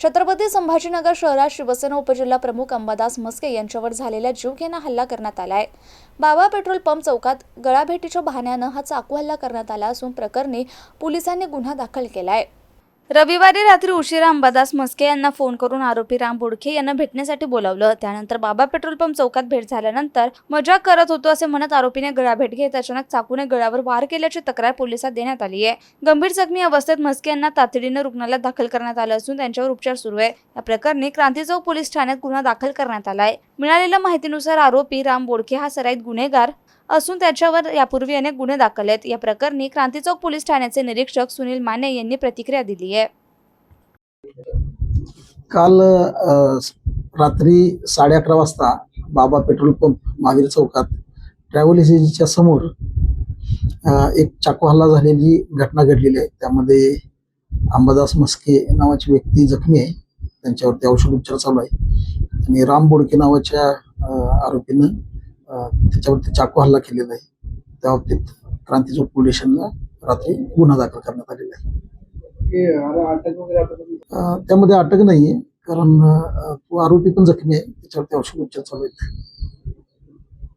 छत्रपती संभाजीनगर शहरात शिवसेना उपजिल्हा प्रमुख अंबादास मस्के यांच्यावर झालेल्या जीवघेणा हल्ला करण्यात आलाय। बाबा पेट्रोल पंप चौकात गळाभेटीच्या बहाण्यानं हा चाकू हल्ला करण्यात आला असून प्रकरणी पोलिसांनी गुन्हा दाखल केलाय। रविवारी रात्री उशिरा अंबादास मस्के यांना फोन करून आरोपी राम बोडखे यांना भेटण्यासाठी बोलावलं। त्यानंतर बाबा पेट्रोल पंप चौकात भेट झाल्यानंतर मजाक करत होतो असे म्हणत आरोपीने गळाभेट घेत अचानक चाकूने गळ्यावर वार केल्याची तक्रार पोलिसात देण्यात आली आहे। गंभीर जखमी अवस्थेत मस्के यांना तातडीने रुग्णालयात दाखल करण्यात आलं असून त्यांच्यावर उपचार सुरू आहे। या प्रकरणी क्रांती चौक पोलीस ठाण्यात गुन्हा दाखल करण्यात आलाय। मिळालेल्या माहितीनुसार आरोपी राम बोडखे हा सराईत गुन्हेगार असून त्याच्यावर यापूर्वी अनेक गुन्हे दाखल आहेत। या प्रकरणी क्रांती चौक पोलीस ठाण्याचे निरीक्षक सुनील माने यांनी प्रतिक्रिया दिली आहे। काल रात्री 11:30 वाजता बाबा पेट्रोल पंप महावीर चौकात ट्रॅव्हल एजन्सीच्या समोर एक चाकू हल्ला झालेली घटना घडलेली आहे। त्यामध्ये अंबादास मस्के नावाची व्यक्ती जखमी आहे, त्यांच्यावरती औषध उपचार चालू आहे आणि राम बोडके नावाच्या आरोपीनं त्याच्यावरती चाकू हल्ला केलेला आहे। त्या बाबतीत क्रांती चौक पोलीस स्टेशनला रात्री गुन्हा दाखल करण्यात आलेला आहे। त्यामध्ये अटक नाहीये, कारण तो आरोपी पण जखमी आहे, त्याच्यावरती औषध उपचार चालू आहेत।